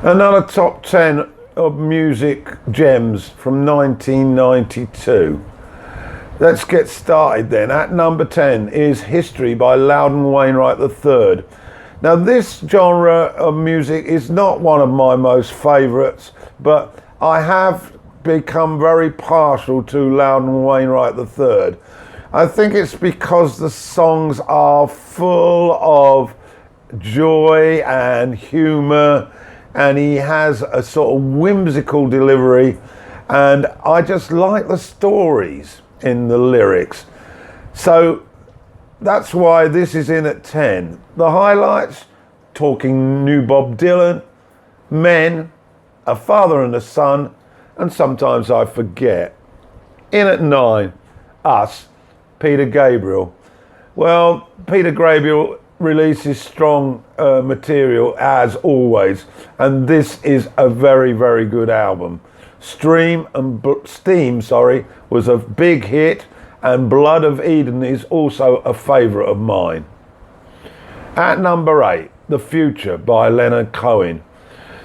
Another top 10 of music gems from 1992. Let's get started then. At number 10 is History by Loudon Wainwright III. Now this genre of music is not one of my most favourites, but I have become very partial to Loudon Wainwright III. I think it's because the songs are full of joy and humour, and he has a sort of whimsical delivery, and I just like the stories in the lyrics. So that's why this is in at 10. The highlights: Talking New Bob Dylan, Men, A Father and a Son, and Sometimes I Forget. In at 9, Us, Peter Gabriel. Well, Peter Gabriel releases strong material as always, and this is a very, very good album. Steam was a big hit, and Blood of Eden is also a favourite of mine. At number 8, The Future by Leonard Cohen.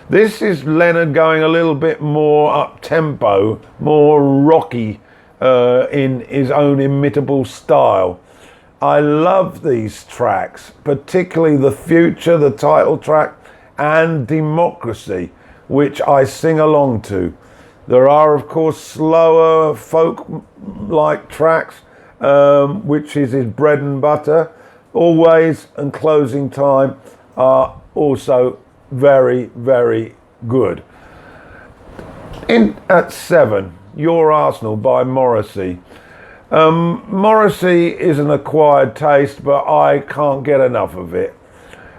This is Leonard going a little bit more up-tempo, more rocky in his own imitable style. I love these tracks, particularly The Future, the title track, and Democracy, which I sing along to. There are, of course, slower folk-like tracks, which is his bread and butter. Always and Closing Time are also very, very good. In at 7, Your Arsenal by Morrissey. Morrissey is an acquired taste, but I can't get enough of it.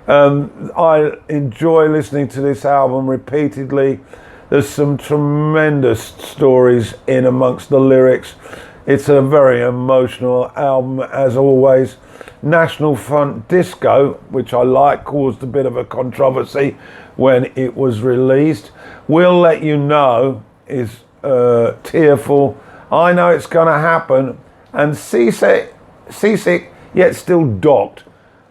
I enjoy listening to this album repeatedly. There's some tremendous stories in amongst the lyrics. It's a very emotional album, as always. National Front Disco, which I like, caused a bit of a controversy when it was released. We'll Let You Know is tearful. I Know It's Gonna Happen, and Seasick Yet Still Docked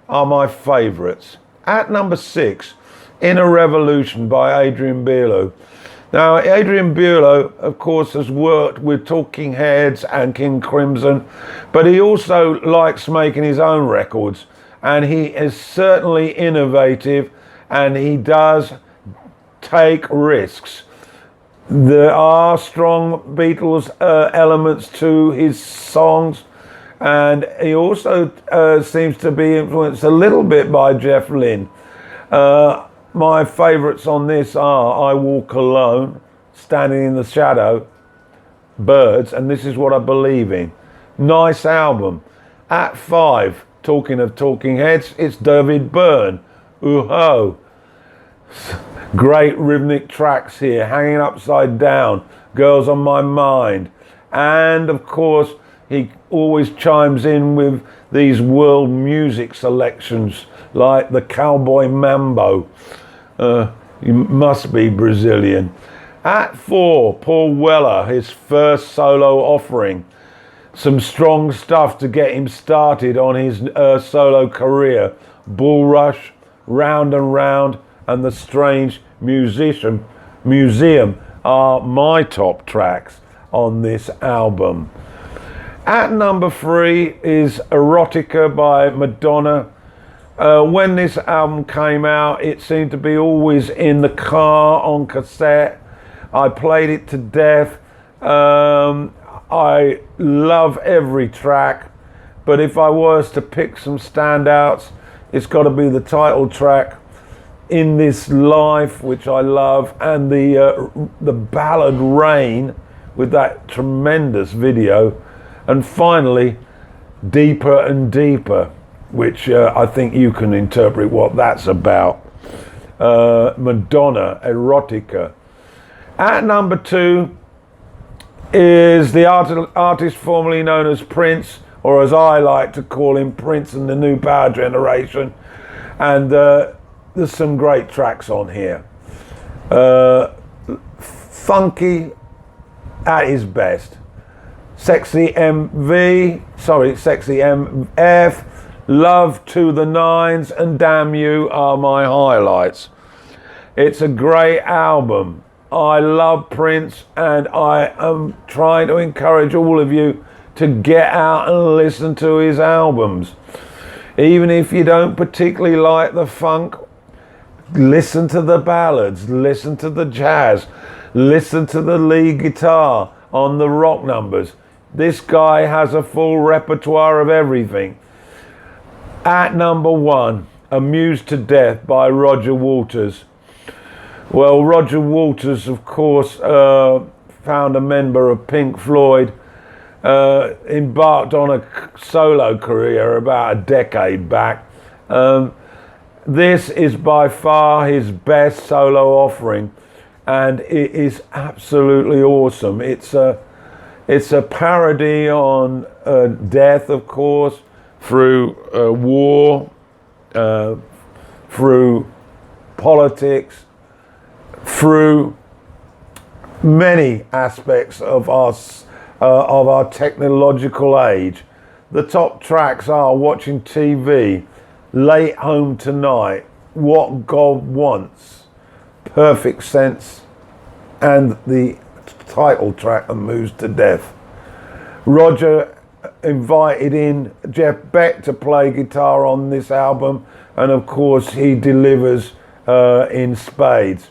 are my favourites. At number 6, Inner Revolution by Adrian Belew. Now, Adrian Belew, of course, has worked with Talking Heads and King Crimson, but he also likes making his own records, and he is certainly innovative, and he does take risks. There are strong Beatles elements to his songs, and he also seems to be influenced a little bit by Jeff Lynne. My favourites on this are I Walk Alone, Standing in the Shadow, Birds, and This Is What I Believe In. Nice album. At 5, talking of Talking Heads, it's David Byrne, Ooh-Ho. Great rhythmic tracks here, Hanging Upside Down, Girls on My Mind. And of course, he always chimes in with these world music selections like the Cowboy Mambo. You must be Brazilian. At 4, Paul Weller, his first solo offering. Some strong stuff to get him started on his solo career. Bull Rush, Round and Round, and The Strange Museum are my top tracks on this album. At number 3 is Erotica by Madonna. When this album came out, it seemed to be always in the car on cassette. I played it to death. I love every track, but if I was to pick some standouts, it's got to be the title track, In This Life, which I love, and the ballad Rain with that tremendous video, and finally Deeper and Deeper, which I think you can interpret what that's about. Madonna, Erotica. At number 2 is the artist formerly known as Prince, or as I like to call him, Prince and the New Power Generation. And there's some great tracks on here. Funky at his best. Sexy MF, Love to the Nines, and Damn You are my highlights. It's a great album. I love Prince, and I am trying to encourage all of you to get out and listen to his albums. Even if you don't particularly like the funk, listen to the ballads, listen to the jazz, listen to the lead guitar on the rock numbers. This guy has a full repertoire of everything. At number 1, Amused to Death by Roger Waters. Well, Roger Waters, of course, founder member of Pink Floyd, embarked on a solo career about a decade back. This is by far his best solo offering, and it is absolutely awesome. It's a parody on death, of course, through war, through politics, through many aspects of our technological age. The top tracks are Watching TV, Late Home Tonight, What God Wants, Perfect Sense, and the title track, Amused to Death. Roger invited in Jeff Beck to play guitar on this album, and of course he delivers in spades.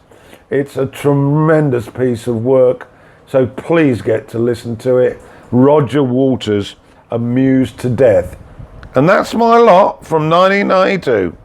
It's a tremendous piece of work, so please get to listen to it. Roger Waters, Amused to Death. And that's my lot from 1992.